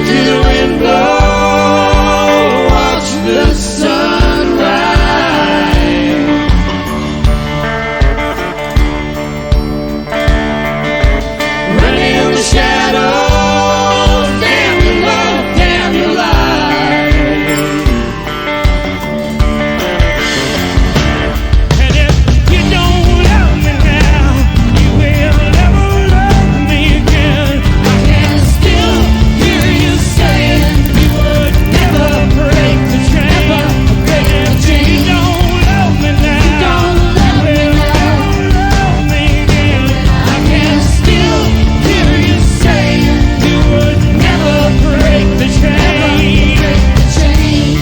to the window, watch the sunrise. Running in the shadows, damn your love, damn your life. And if you don't love me now, you will never love me again. I can still hear you saying you would never break the chain. Break the chain. You don't love me now. You don't love me now. Love me again. I can still hear you saying you would never break the chain. Break the chain.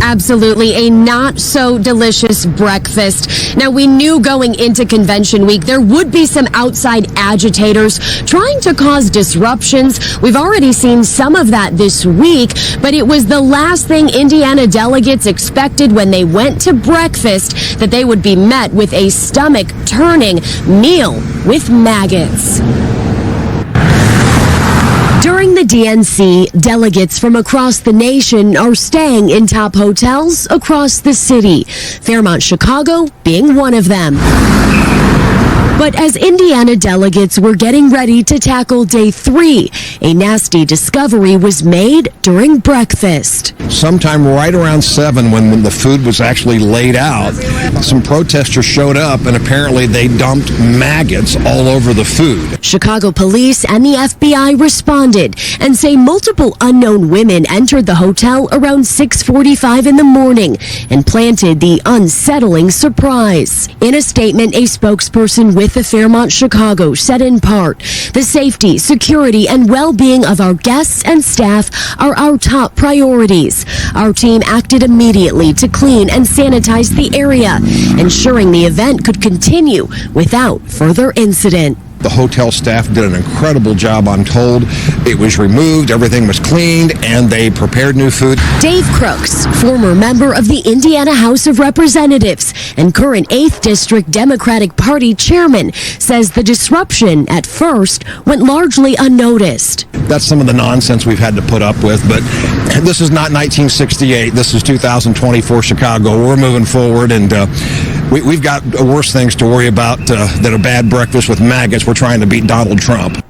Absolutely a not so delicious breakfast. Now, we knew going into convention week there would be some outside agitators trying to cause disruptions. We've already seen some of that this week, but it was the last thing Indiana delegates expected when they went to breakfast, that they would be met with a stomach-turning meal with maggots. During the DNC, delegates from across the nation are staying in top hotels across the city, Fairmont, Chicago being one of them. But as Indiana delegates were getting ready to tackle day 3, a nasty discovery was made during breakfast. Sometime right around 7, when the food was actually laid out, some protesters showed up and apparently they dumped maggots all over the food. Chicago police and the FBI responded and say multiple unknown women entered the hotel around 6:45 in the morning and planted the unsettling surprise. In a statement, a spokesperson with the Fairmont Chicago said in part, "The safety, security, and well-being of our guests and staff are our top priorities. Our team acted immediately to clean and sanitize the area, ensuring the event could continue without further incident." The hotel staff did an incredible job, I'm told. It was removed, everything was cleaned, and they prepared new food. Dave Crooks, former member of the Indiana House of Representatives and current 8th District Democratic Party chairman, says the disruption at first went largely unnoticed. That's some of the nonsense we've had to put up with, but this is not 1968. This is 2024 Chicago. We're moving forward, and we've got worse things to worry about than a bad breakfast with maggots. We're trying to beat Donald Trump.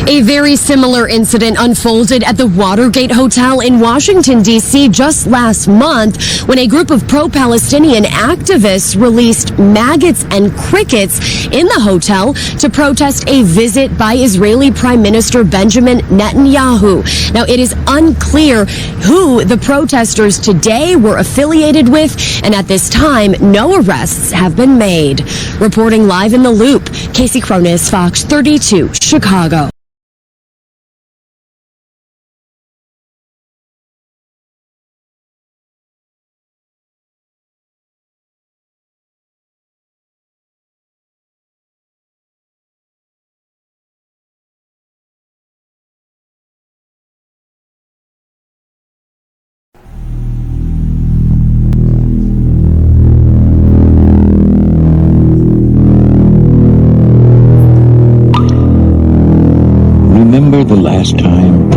A very similar incident unfolded at the Watergate Hotel in Washington, D.C. just last month when a group of pro-Palestinian activists released maggots and crickets in the hotel to protest a visit by Israeli Prime Minister Benjamin Netanyahu. Now, it is unclear who the protesters today were affiliated with, and at this time, no arrests have been made. Reporting live in the Loop, Casey Cronus, Fox 32, Chicago. Remember the last time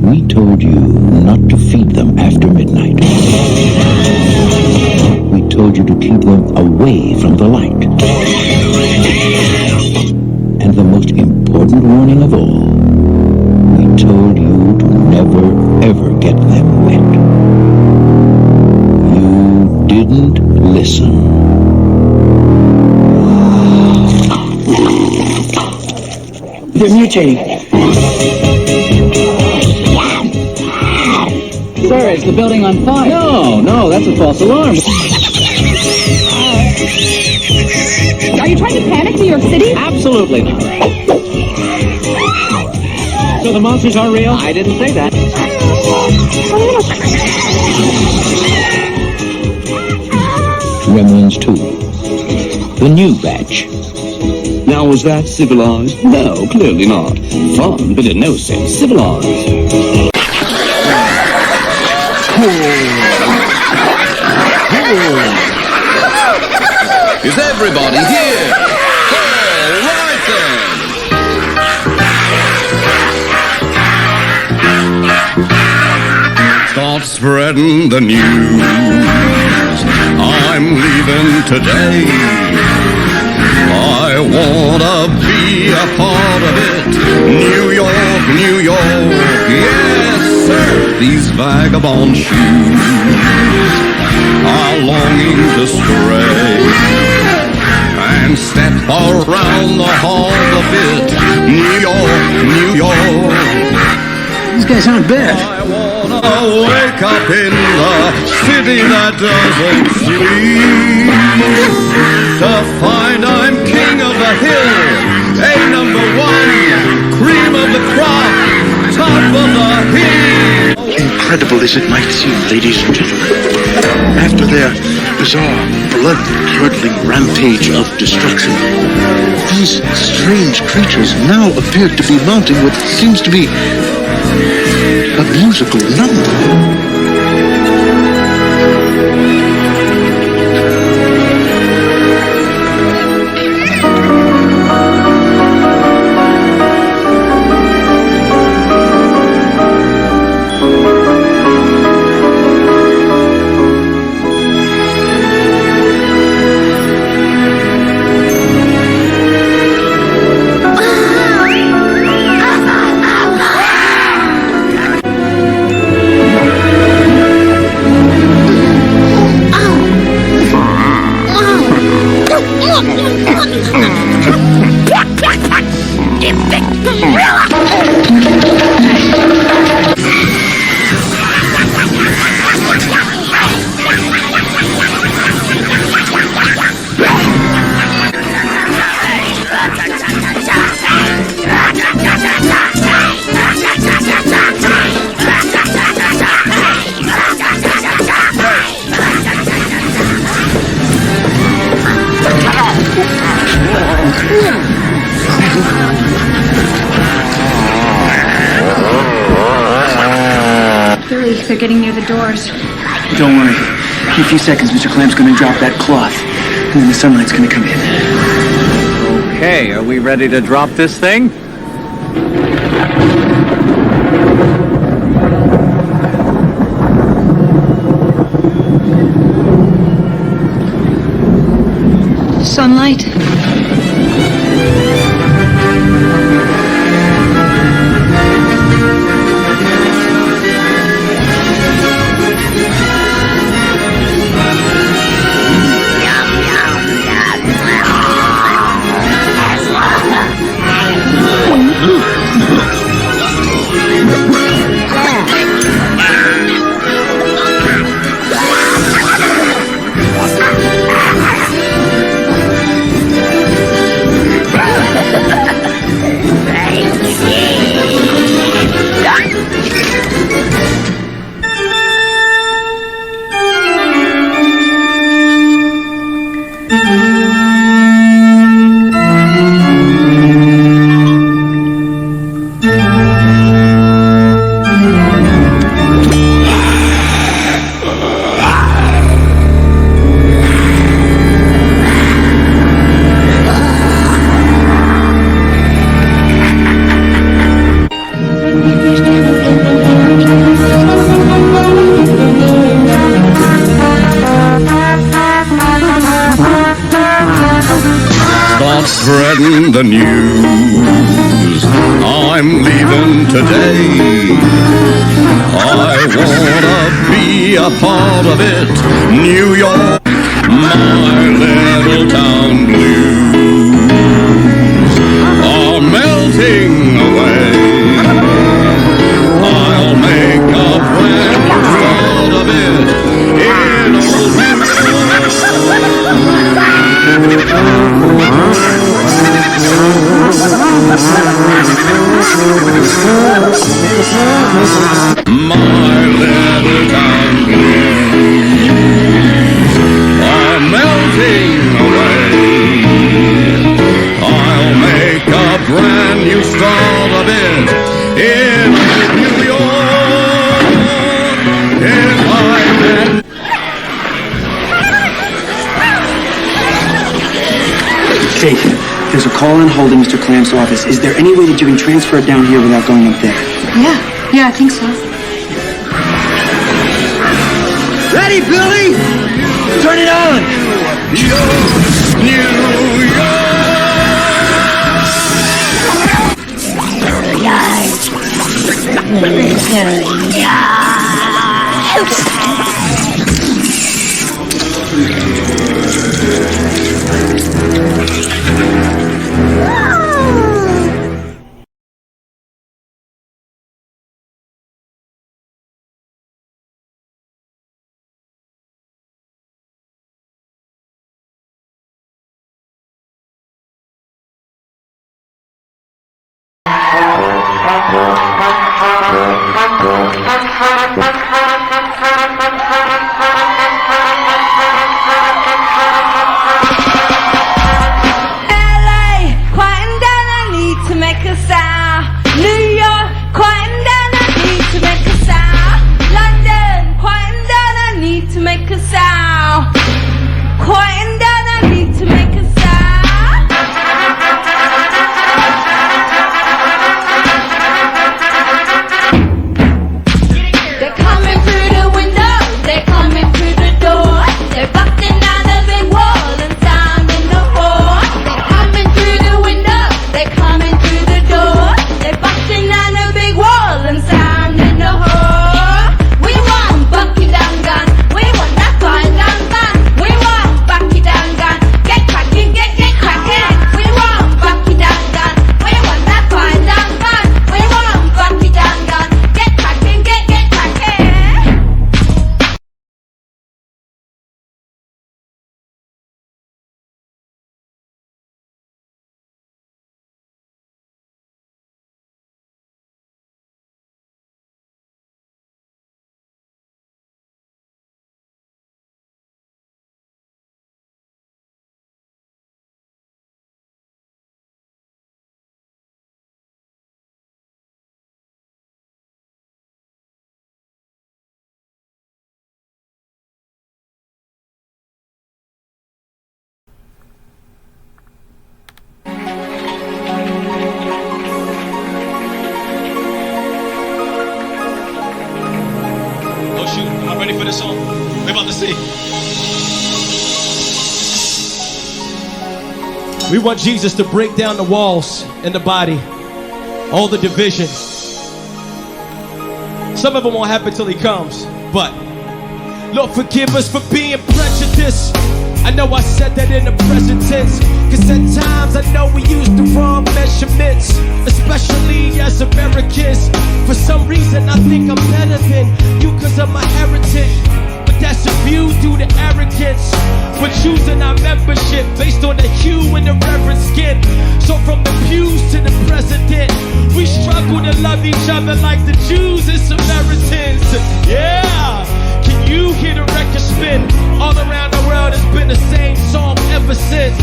we told you not to feed them after midnight? We told you to keep them away from the light. And the most important warning of all, we told you to never ever get them wet. You didn't listen. They're mutating. Sir, is the building on fire? No, that's a false alarm. Are you trying to panic New York City? Absolutely not. So the monsters are real? I didn't say that. Gremlins 2. The new batch. Now, was that civilized? No, clearly not. Fun, but in no sense civilized. Is everybody here? All right then. Start spreading the news. I'm leaving today. I wanna be a part of it. New York, New York, yes sir. These vagabond shoes are longing to stray and step around the halls a bit. New York, New York. These guys aren't bad. I wanna wake up in the city that doesn't sleep, to find I'm king of the hill, a number one, cream of the crop, top of the hill. Incredible as it might seem, ladies and gentlemen, after their bizarre, blood-curdling rampage of destruction, these strange creatures now appear to be mounting what seems to be a musical number. Billy, they're getting near the doors. Don't worry. In a few seconds, Mr. Clamp's gonna drop that cloth, and then the sunlight's gonna come in. Okay, are we ready to drop this thing? Sunlight. Spreading the news. I'm leaving today. I wanna be a part of it. New York, my little town blues are melting away. I'll make a brand new start of it in old my little town blues are melting Dave, there's a call on hold in Mr. Clamp's office. Is there any way that you can transfer it down here without going up there? Yeah, I think so. Ready, Billy? Turn it on! LA, quieten down, I need to make a sound. New York, quieten down, I need to make a sound. London, quieten down, I need to make a sound. Quieten down, I need to make a sound. They're coming through the window, they're coming through the door. They're busting down the big wall and sounding the hall. They're coming through the window, they're coming through the door. They're busting down the big wall and sounding the hall. We want Bucky down gun, we want that fine down gun. We want Bucky down gun, get cracking, get cracking. We want Bucky down gun, we want that fine down gun. We want Bucky down gun, get cracking, get cracking. Oh shoot, am I ready for this song? We're about to see. We want Jesus to break down the walls in the body, all the division. Some of them won't happen till he comes, but Lord, forgive us for being prejudiced. I know I said that in the present tense, cause at times I know we use the wrong measurements, especially as Americans. For some reason I think I'm better than you cause of my heritage, but that's a view due to arrogance. We're choosing our membership based on the hue and the reverend skin. So from the pews to the president, we struggle to love each other like the Jews and Samaritans. Yeah! Can you hear the record spin? All around the world it's been the same song ever since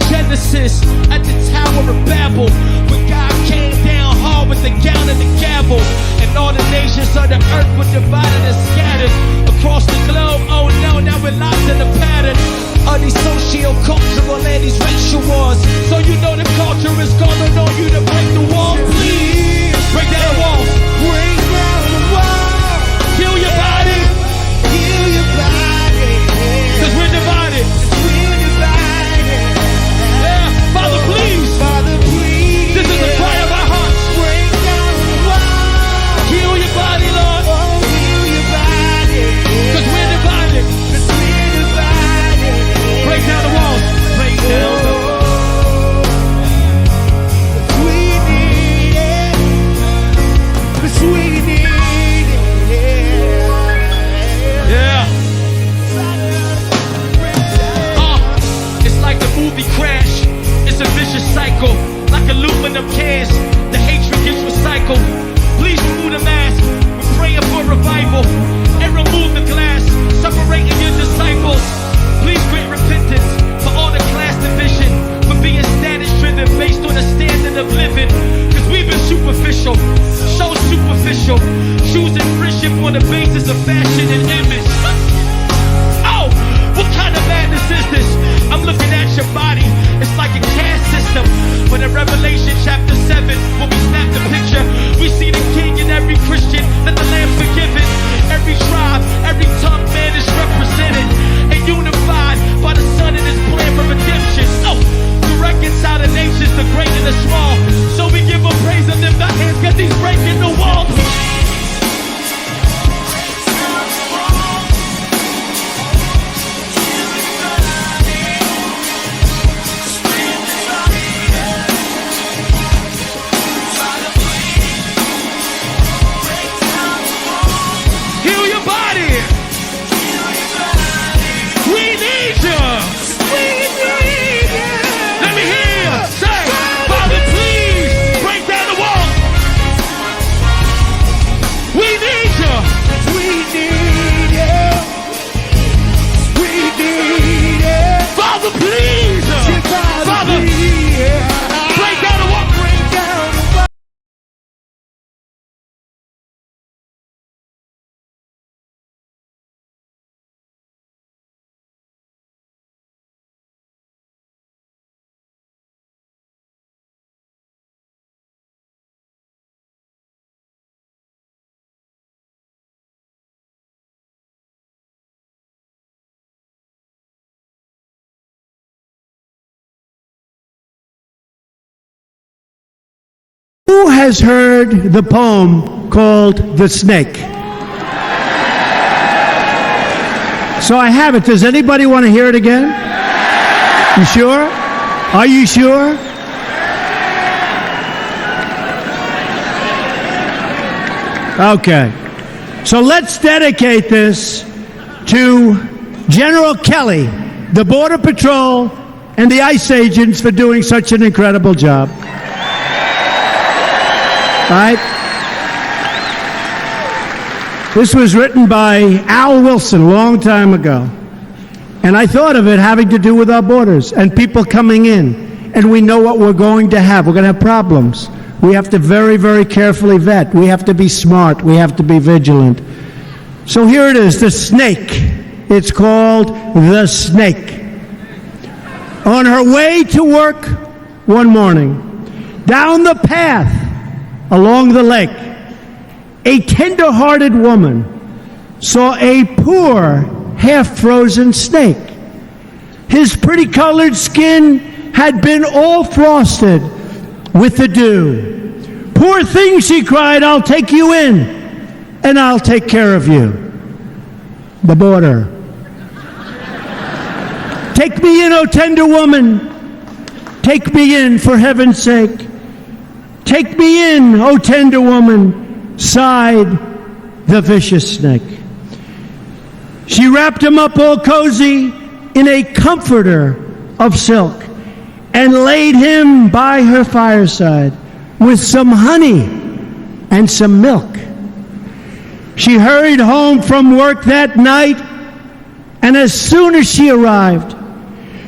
Genesis at the Tower of Babel, when God came down hard with the gown and the gavel, and all the nations of the earth were divided and scattered across the globe. Oh no, now we're locked in a pattern of these socio-cultural and these racial wars. So you know the culture is calling on you to break the wall. Please break down the walls. Break down the wall. Heal your body. Heal your body. Cause we're divided. We're divided. Yeah, Father, please. Father, please. This is the cry of our hearts. Break down the wall. Heal your body, Lord. Oh, heal your body. Cause we're divided. Cause we're divided. has heard the poem called The Snake? So I have it. Does anybody want to hear it again? You sure? Are you sure? Okay. So let's dedicate this to General Kelly, the Border Patrol, and the ICE agents for doing such an incredible job. All right? This was written by Al Wilson a long time ago. And I thought of it having to do with our borders and people coming in. And we know what we're going to have. We're going to have problems. We have to very, very carefully vet. We have to be smart. We have to be vigilant. So here it is, the snake. It's called The Snake. On her way to work one morning, down the path along the lake, a tender-hearted woman saw a poor, half-frozen snake. His pretty-colored skin had been all frosted with the dew. "Poor thing," she cried, "I'll take you in, and I'll take care of you." The border. "Take me in, O tender woman. Take me in, for heaven's sake. Take me in, O tender woman," sighed the vicious snake. She wrapped him up all cozy in a comforter of silk and laid him by her fireside with some honey and some milk. She hurried home from work that night, and as soon as she arrived,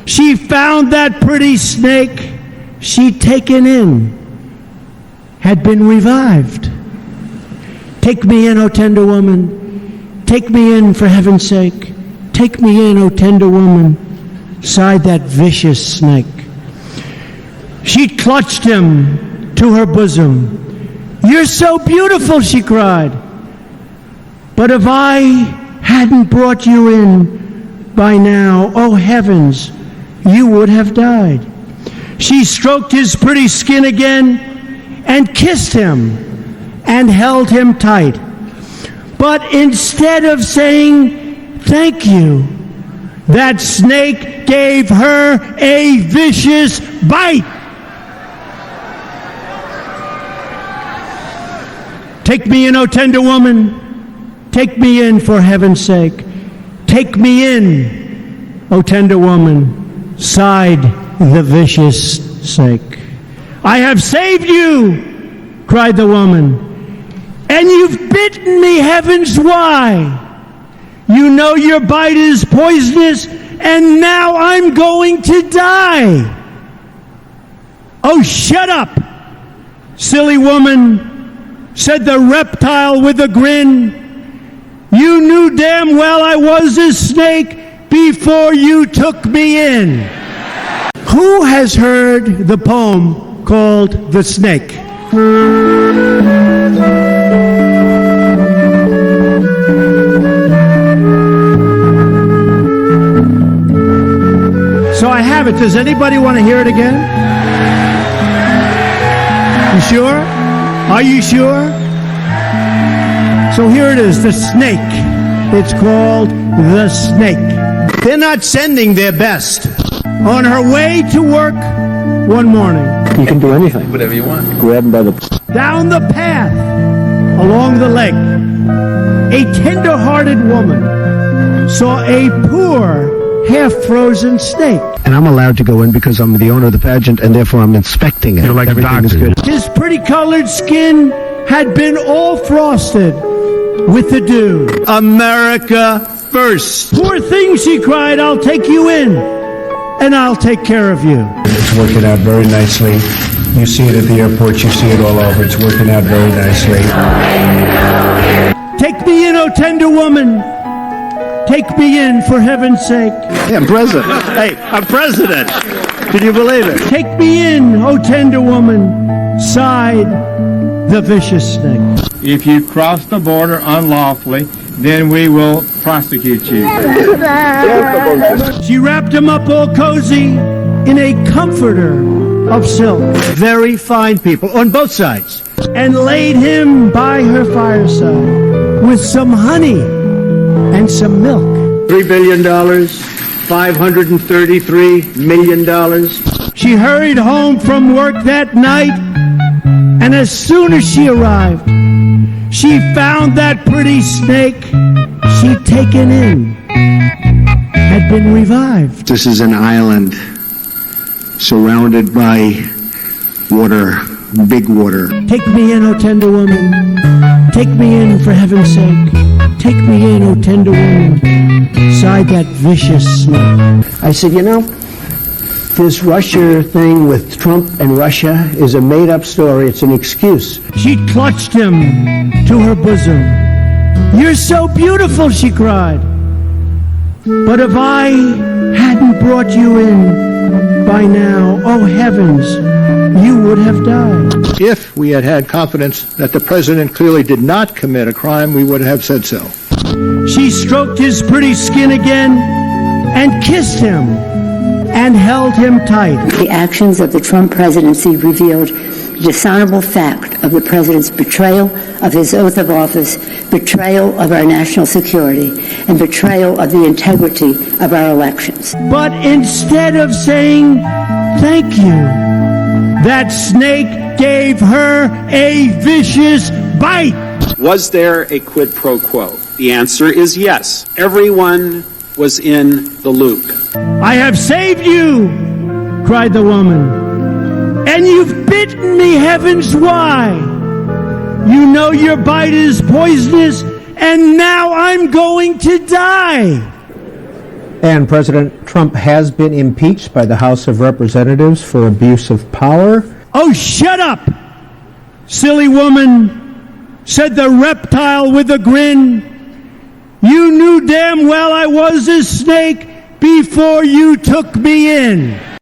she found that pretty snake she'd taken in had been revived. "Take me in, O tender woman. Take me in, for heaven's sake. Take me in, O tender woman," sighed that vicious snake. She clutched him to her bosom. "You're so beautiful," she cried. "But if I hadn't brought you in by now, oh heavens, you would have died." She stroked his pretty skin again and kissed him and held him tight. But instead of saying thank you, that snake gave her a vicious bite. "Take me in, O tender woman. Take me in, for heaven's sake. Take me in, O tender woman," sighed the vicious snake. "I have saved you," cried the woman, "and you've bitten me, heavens, why? You know your bite is poisonous, and now I'm going to die." "Oh, shut up, silly woman," said the reptile with a grin. "You knew damn well I was a snake before you took me in." Who has heard the poem called The Snake? So I have it. Does anybody want to hear it again? You sure? Are you sure? So here it is, The Snake. It's called The Snake. They're not sending their best. On her way to work one morning. You can do anything. Whatever you want. Grab them by the... Down the path along the lake, a tender-hearted woman saw a poor, half-frozen snake. And I'm allowed to go in because I'm the owner of the pageant, and therefore I'm inspecting it. You're like everything is good. His pretty-colored skin had been all frosted with the dew. America first. "Poor thing," she cried, "I'll take you in, and I'll take care of you." It's working out very nicely. You see it at the airport. You see it all over. It's working out very nicely. "Take me in, O tender woman. Take me in, for heaven's sake." Yeah, I'm president. Hey, I'm president. Can you believe it? "Take me in, O tender woman," sighed the vicious snake. "If you cross the border unlawfully, then we will prosecute you." She wrapped him up all cozy in a comforter of silk, very fine people on both sides, and laid him by her fireside with some honey and some milk. $3 billion, $533 million. She hurried home from work that night, and as soon as she arrived, she found that pretty snake she'd taken in had been revived. This is an island surrounded by water, big water. Take me in, O tender woman. Take me in, for heaven's sake. Take me in, O tender woman, sighed that vicious snake. I said, you know, this Russia thing with Trump and Russia is a made-up story. It's an excuse. She clutched him to her bosom. You're so beautiful, she cried. But if I hadn't brought you in by now, oh heavens, you would have died. If we had had confidence that the president clearly did not commit a crime, we would have said so. She stroked his pretty skin again and kissed him and held him tight. The actions of the Trump presidency revealed the dishonorable fact of the president's betrayal of his oath of office, betrayal of our national security, and betrayal of the integrity of our elections. But instead of saying thank you, that snake gave her a vicious bite. Was there a quid pro quo? The answer is yes. Everyone was in the loop. I have saved you, cried the woman. And you've bitten me, heavens, why? You know your bite is poisonous, and now I'm going to die. And President Trump has been impeached by the House of Representatives for abuse of power. Oh, shut up, silly woman, said the reptile with a grin. You knew damn well I was a snake before you took me in.